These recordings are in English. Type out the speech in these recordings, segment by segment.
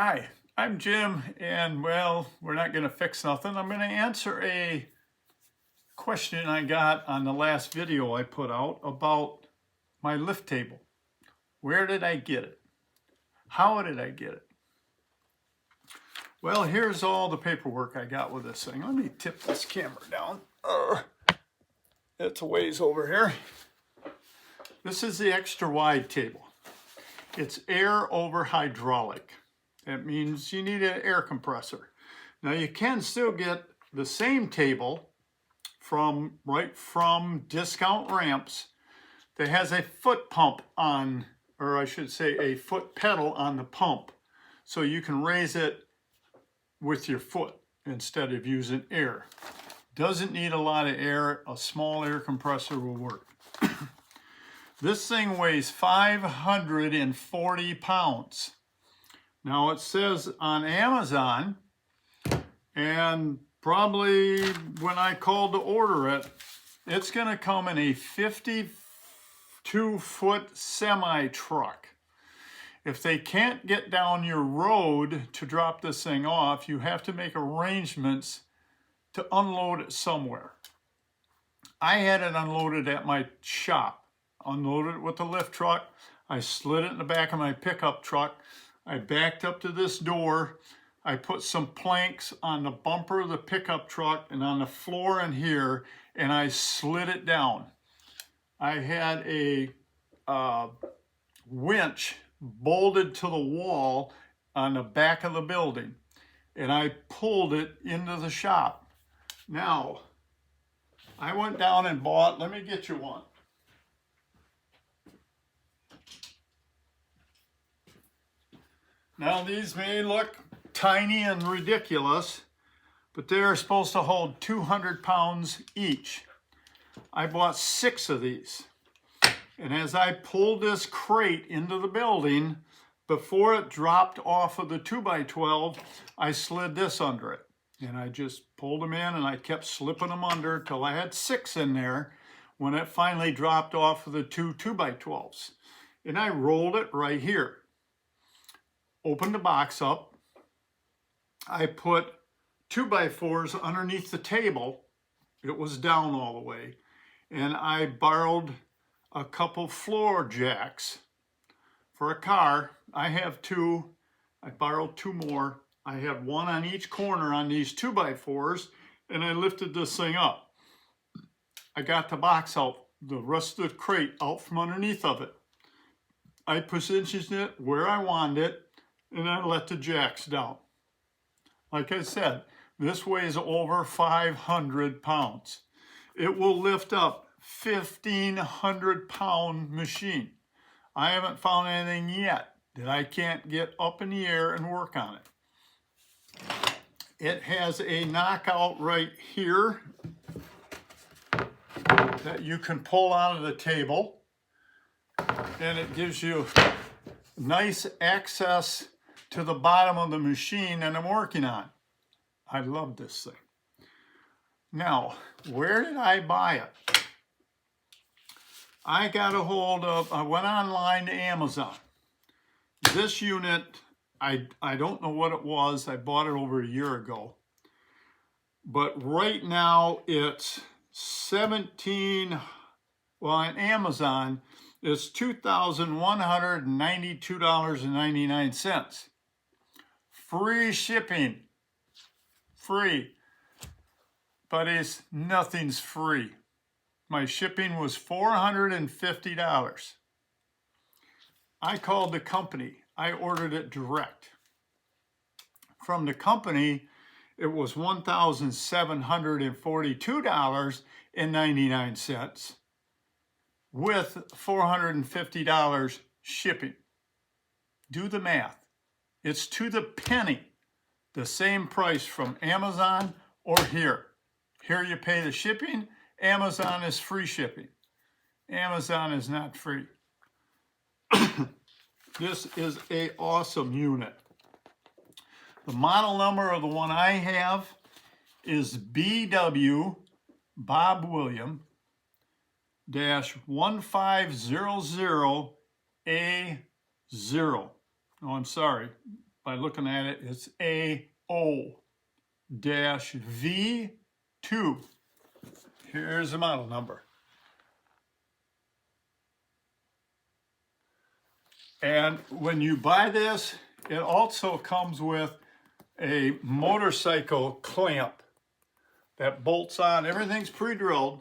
Hi, I'm Jim, and well, we're not going to fix nothing. I'm going to answer a question I got on the last video I put out about my lift table. Where did I get it? How did I get it? Well, here's all the paperwork I got with this thing. Let me tip this camera down. It's a ways over here. This is the extra wide table. It's air over hydraulic. That means you need an air compressor. Now you can still get the same table right from Discount Ramps that has a foot pump on, or I should say a foot pedal on the pump. So you can raise it with your foot instead of using air. Doesn't need a lot of air. A small air compressor will work. This thing weighs 540 pounds. Now it says on Amazon, and probably when I called to order it, it's going to come in a 52-foot semi-truck. If they can't get down your road to drop this thing off, you have to make arrangements to unload it somewhere. I had it unloaded at my shop. Unloaded it with the lift truck. I slid it in the back of my pickup truck. I backed up to this door. I put some planks on the bumper of the pickup truck and on the floor in here, and I slid it down. I had a winch bolted to the wall on the back of the building, and I pulled it into the shop. Now, I went down and bought, let me get you one. Now these may look tiny and ridiculous, but they're supposed to hold 200 pounds each. I bought 6 of these. And as I pulled this crate into the building, before it dropped off of the 2x12, I slid this under it. And I just pulled them in and I kept slipping them under till I had 6 in there when it finally dropped off of the 2x12s. And I rolled it right here. Opened the box up. I put 2x4s underneath the table. It was down all the way. And I borrowed a couple floor jacks for a car. I have 2. I borrowed 2 more. I have 1 on each corner on these 2x4s, and I lifted this thing up. I got the box out, the rest of the crate out from underneath of it. I positioned it where I wanted it, and I let the jacks down. Like I said, this weighs over 500 pounds. It will lift up 1,500-pound machine. I haven't found anything yet that I can't get up in the air and work on it. It has a knockout right here that you can pull out of the table, and it gives you nice access to the bottom of the machine that I'm working on. I love this thing. Now, where did I buy it? I got a hold of, I went online to Amazon. This unit, I don't know what it was. I bought it over a year ago. But right now it's on Amazon, it's $2,192.99. Free shipping, free, but nothing's free. My shipping was $450. I called the company. I ordered it direct. From the company, it was $1,742.99 with $450 shipping. Do the math. It's to the penny the same price from Amazon or here. Here you pay the shipping. Amazon is free shipping. Amazon is not free. This is an awesome unit. The model number of the one I have is BW Bob William -1500A0. Oh, I'm sorry. by looking at it. It's AO-V2. Here's the model number. And when you buy this, it also comes with a motorcycle clamp that bolts on. Everything's pre-drilled.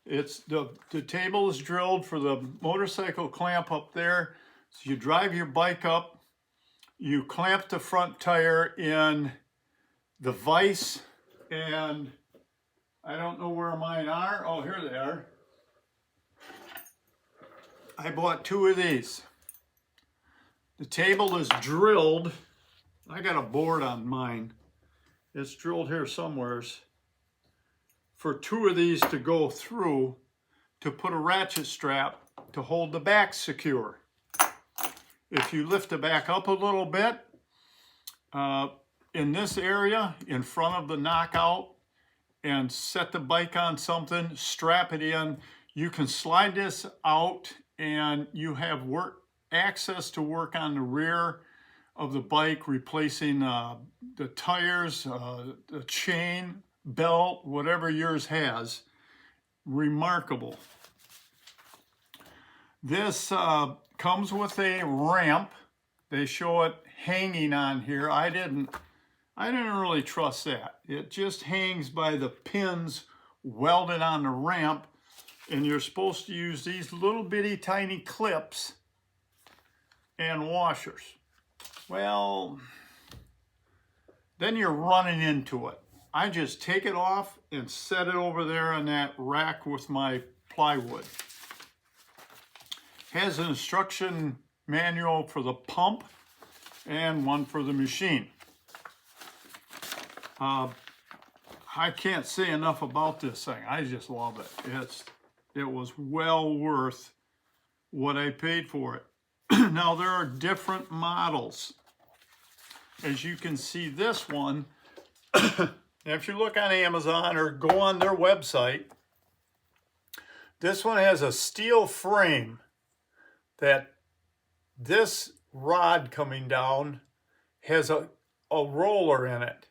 It's the table is drilled for the motorcycle clamp up there. So you drive your bike up, you clamp the front tire in the vise, and I don't know where mine are. Oh, here they are. I bought 2 of these. The table is drilled. I got a board on mine. It's drilled here somewheres for 2 of these to go through to put a ratchet strap to hold the back secure. If you lift the back up a little bit, in this area in front of the knockout and set the bike on something, strap it in, you can slide this out and you have access to work on the rear of the bike, replacing the tires, the chain, belt, whatever yours has. Remarkable. This comes with a ramp. They show it hanging on here. I didn't really trust that. It just hangs by the pins welded on the ramp, and you're supposed to use these little bitty tiny clips and washers. Well, then you're running into it. I just take it off and set it over there on that rack with my plywood. Has an instruction manual for the pump and one for the machine. I can't say enough about this thing. I just love it. It was well worth what I paid for it. Now there are different models. As you can see, this one, if you look on Amazon or go on their website, this one has a steel frame that this rod coming down has a roller in it.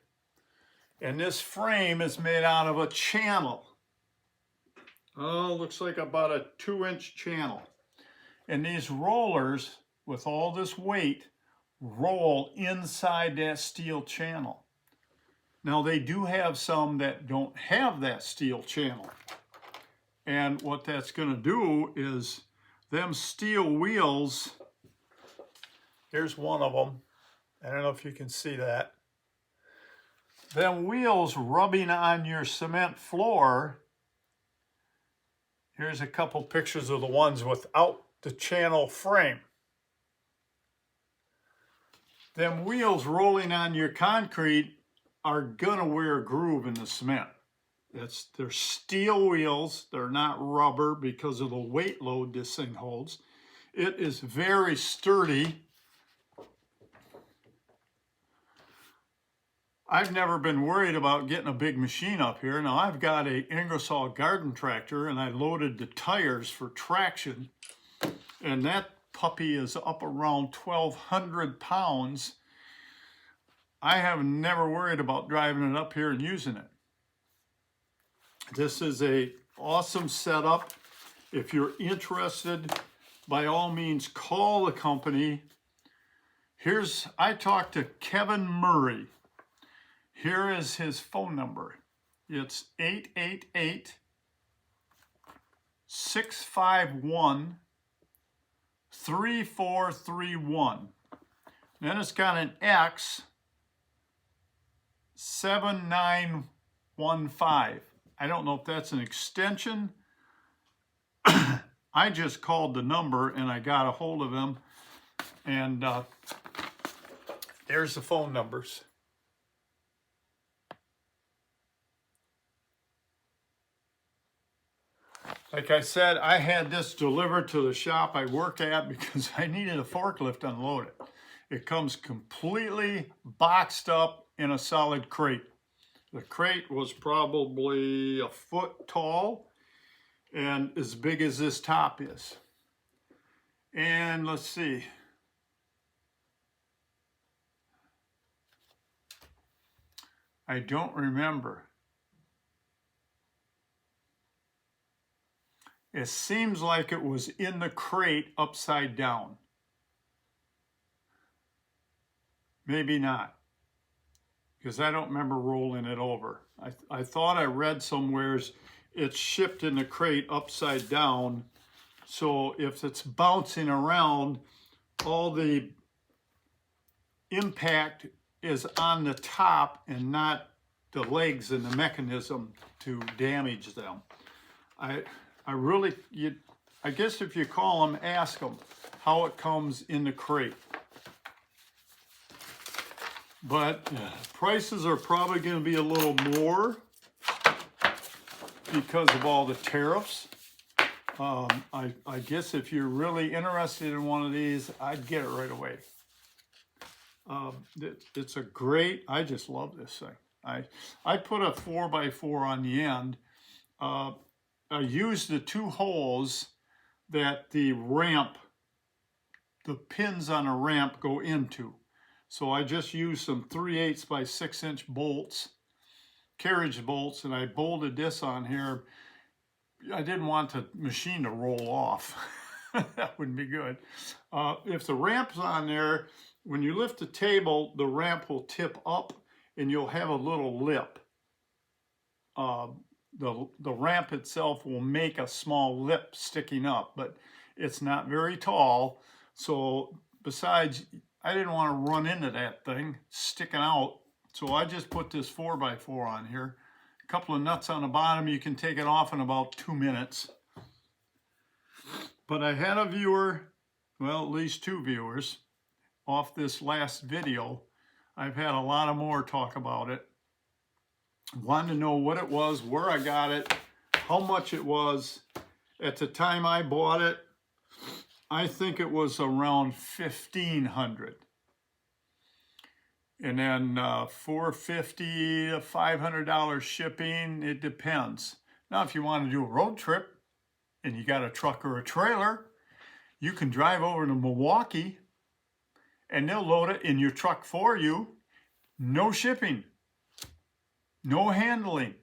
And this frame is made out of a channel. Oh, looks like about a 2-inch channel. And these rollers, with all this weight, roll inside that steel channel. Now they do have some that don't have that steel channel. And what that's going to do is them steel wheels, here's one of them. I don't know if you can see that. Them wheels rubbing on your cement floor. Here's a couple pictures of the ones without the channel frame. Them wheels rolling on your concrete are gonna wear a groove in the cement. They're steel wheels, they're not rubber because of the weight load this thing holds. It is very sturdy. I've never been worried about getting a big machine up here. Now I've got a Ingersoll garden tractor and I loaded the tires for traction, and that puppy is up around 1,200 pounds. I have never worried about driving it up here and using it. This is an awesome setup. If you're interested, by all means, call the company. I talked to Kevin Murray. Here is his phone number. It's 888-651-3431. Then it's got an X 7915. I don't know if that's an extension. I just called the number and I got a hold of him. And there's the phone numbers. Like I said, I had this delivered to the shop I work at because I needed a forklift to unload it. It comes completely boxed up in a solid crate. The crate was probably a foot tall and as big as this top is. And let's see. I don't remember. It seems like it was in the crate upside down. Maybe not, because I don't remember rolling it over. I thought I read somewheres it's shipped in the crate upside down. So if it's bouncing around, all the impact is on the top and not the legs and the mechanism to damage them. I guess if you call them, ask them how it comes in the crate. But prices are probably going to be a little more because of all the tariffs. I guess if you're really interested in one of these, I'd get it right away. It's a great, I just love this thing. I put a 4x4 on the end. I used the 2 holes that the pins on a ramp go into. So I just used some 3/8 by 6-inch bolts, carriage bolts, and I bolted this on here. I didn't want the machine to roll off. That wouldn't be good. If the ramp's on there, when you lift the table, the ramp will tip up and you'll have a little lip. The ramp itself will make a small lip sticking up, but it's not very tall. So besides, I didn't want to run into that thing sticking out. So I just put this 4x4 on here. A couple of nuts on the bottom. You can take it off in about 2 minutes. But I had a viewer, well, at least 2 viewers off this last video. I've had a lot of more talk about it. Wanted to know what it was, where I got it, how much it was. At the time I bought it, I think it was around $1,500. And then $450 to $500 shipping, it depends. Now, if you want to do a road trip and you got a truck or a trailer, you can drive over to Milwaukee and they'll load it in your truck for you. No shipping, no handling,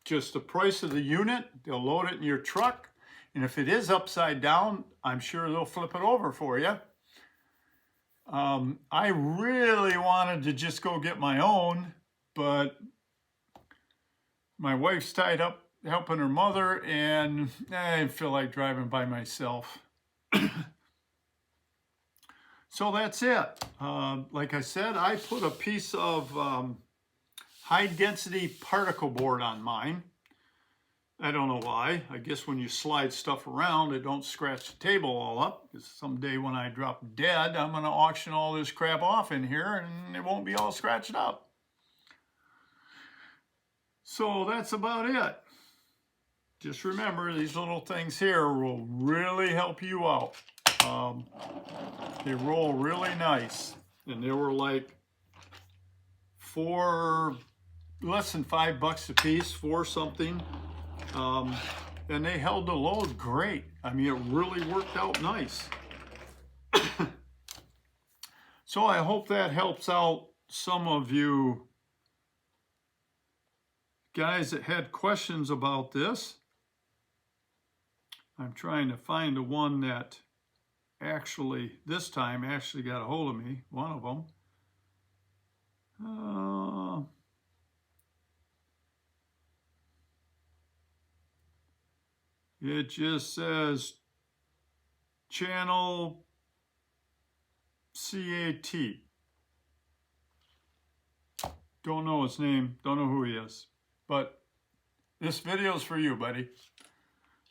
just the price of the unit. They'll load it in your truck. And if it is upside down, I'm sure they'll flip it over for you. I really wanted to just go get my own, but my wife's tied up helping her mother, and I didn't feel like driving by myself. So that's it. Like I said, I put a piece of high-density particle board on mine. I don't know why. I guess when you slide stuff around, it don't scratch the table all up. Because someday when I drop dead, I'm going to auction all this crap off in here and it won't be all scratched up. So that's about it. Just remember, these little things here will really help you out. They roll really nice. And they were like less than $5 a piece, for something. And they held the load great. I mean, it really worked out nice. So I hope that helps out some of you guys that had questions about this. I'm trying to find the one that this time actually got a hold of me, one of them. It just says channel CAT. Don't know his name, don't know who he is. But this video is for you, buddy.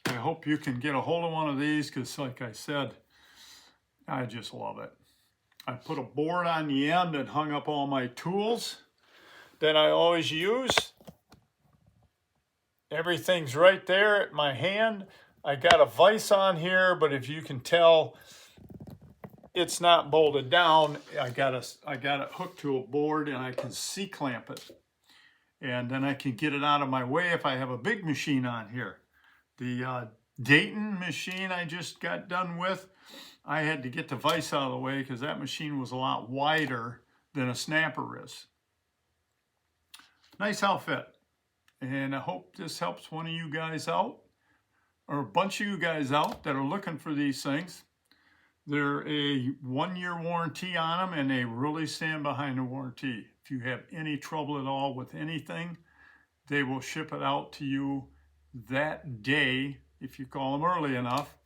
I hope you can get a hold of one of these because, like I said, I just love it. I put a board on the end and hung up all my tools that I always use. Everything's right there at my hand. I got a vise on here, but if you can tell, it's not bolted down. I got it hooked to a board and I can C-clamp it. And then I can get it out of my way if I have a big machine on here. The Dayton machine I just got done with, I had to get the vise out of the way because that machine was a lot wider than a snapper is. Nice outfit. And I hope this helps one of you guys out, or a bunch of you guys out that are looking for these things. They're a 1-year warranty on them, and they really stand behind the warranty. If you have any trouble at all with anything, they will ship it out to you that day, if you call them early enough,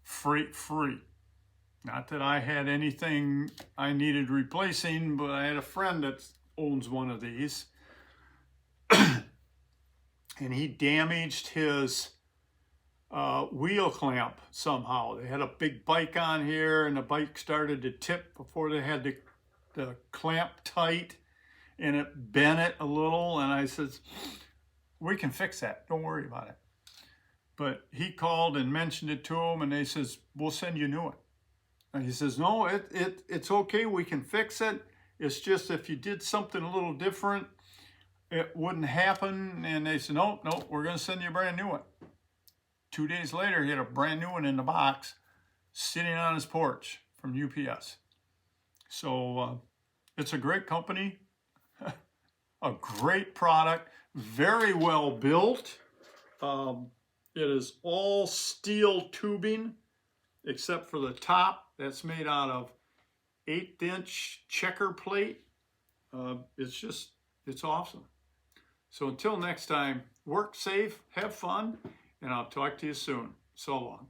freight free. Not that I had anything I needed replacing, but I had a friend that owns one of these. And he damaged his wheel clamp somehow. They had a big bike on here, and the bike started to tip before they had the clamp tight, and it bent it a little. And I said, we can fix that. Don't worry about it. But he called and mentioned it to him, and they says, we'll send you a new one. And he says, no, it's okay. We can fix it. It's just if you did something a little different, it wouldn't happen. And they said, no, we're going to send you a brand new one. 2 days later, he had a brand new one in the box sitting on his porch from UPS. So it's a great company, a great product, very well built. It is all steel tubing except for the top. That's made out of 1/8" checker plate. It's awesome. So until next time, work safe, have fun, and I'll talk to you soon. So long.